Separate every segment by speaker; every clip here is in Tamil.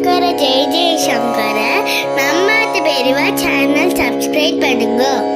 Speaker 1: சங்கர ஜெய ஜெய சங்கர. நம்ம பெரியவா சேனல் சப்ஸ்கிரைப் பண்ணுங்க.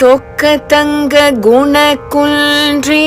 Speaker 2: சொக்க தங்க குணக்குன்றே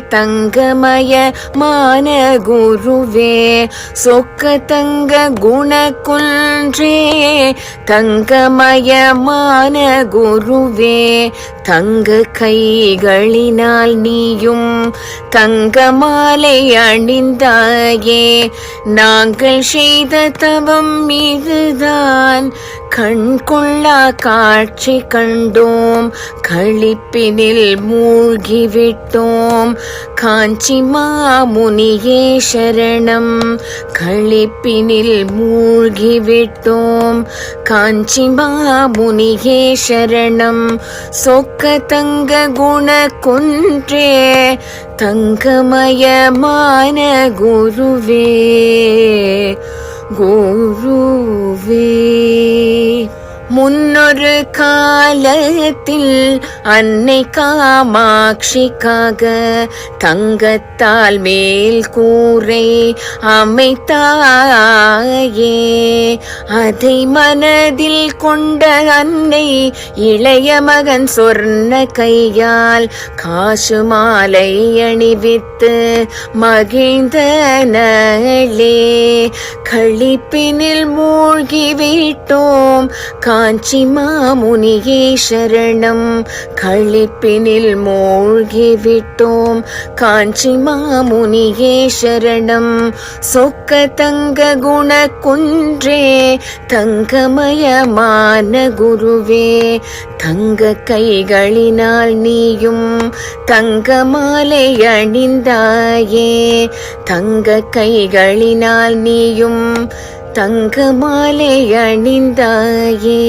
Speaker 2: தங்கமய மான குருவே. சொக்க தங்க குணக்குன்றே தங்கமய மான குருவே. தங்க கைகளினால் நீயும் தங்க மாலை அணிந்தாயே. நாங்கள் செய்த தவம் இதுதான் கண் கொள்ளா காட்சி கண்டோம். களிப்பினில் மூழ்கிவிட்டோம். காஞ்சி மாமுனியே சரணம். களிப்பினில் மூழ்கிவிட்டோம். காஞ்சி மாமுனியே சரணம். சொக்க தங்க குண குன்றே தங்கமயமான குருவே குருவே. முன்னொரு காலத்தில் அன்னை காமாட்சிக்காக தங்கத்தால் மேல் கூரை அமைத்தாயே. அதை மனதில் கொண்ட அன்னை இளைய மகன் சொர்ண கையால் காசு மாலை அணிவித்து மகிழ்ந்தனளே. களிப்பினில் மூழ்கிவிட்டோம். காஞ்சி மாமுனியே சரணம். களிப்பினில் மூழ்கிவிட்டோம். காஞ்சி மாமுனியே சரணம். சொக்க தங்க குண குன்றே தங்கமயமான குருவே. தங்க கைகளினால் நீயும் தங்க மாலை அணிந்தாயே. தங்க கைகளினால் நீயும் தங்க மாலை அணிந்தாயே.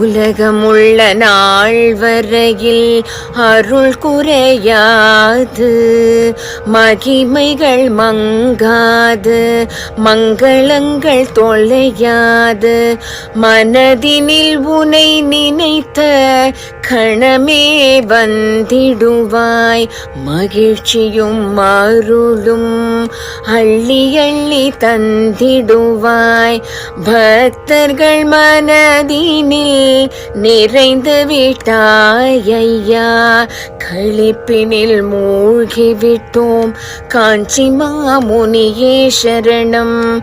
Speaker 2: உலகமுள்ள நாள் வரையில் அருள் குறையாது. மகிமைகள் மங்காது. மங்களங்கள் தொலையாது. மனதினில் உனை நினைத்த கணமே வந்திடுவாய். மகிழ்ச்சியும் அருளும் அள்ளி அள்ளி தந்திடுவாய். பக்தர்கள் மனதினில் நிறைந்து விட்டாய் ஐயா. களிப்பினில் மூழ்கிவிட்டோம். காஞ்சி மாமுனியே சரணம்.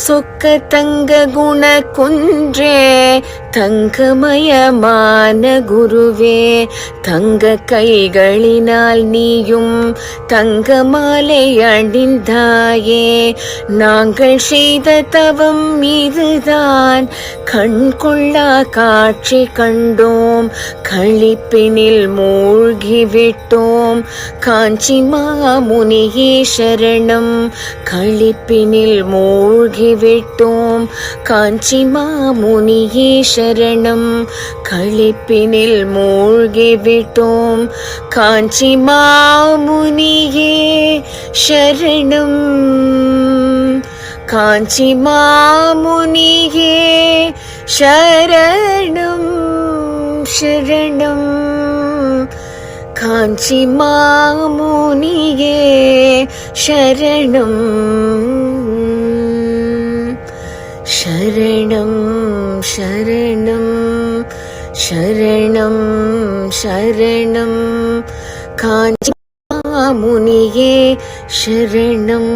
Speaker 2: சொக்க தங்க குண குன்றே தங்கமயமான குருவே. தங்க கைகளினால் நீயும் தங்க மாலை அணிந்தாயே. நாங்கள் செய்த தவம் இதுதான் கண் கொள்ளா காட்சி கண்டோம். களிப்பினில் மூழ்கிவிட்டோம். காஞ்சி மாமுனியே சரணம். களிப்பினில் மூழ்கிவிட்டோம். காஞ்சி மாமுனியே சரணம். களிப்பினில் மூழ்கிவிட்டோம். காஞ்சி மாமுனியே சரணம். காஞ்சி மாமுனியே शरणं शरणं काञ्ची मामुनिये शरणं शरणं शरणं शरणं शरणं काञ्ची मामुनिये शरणम्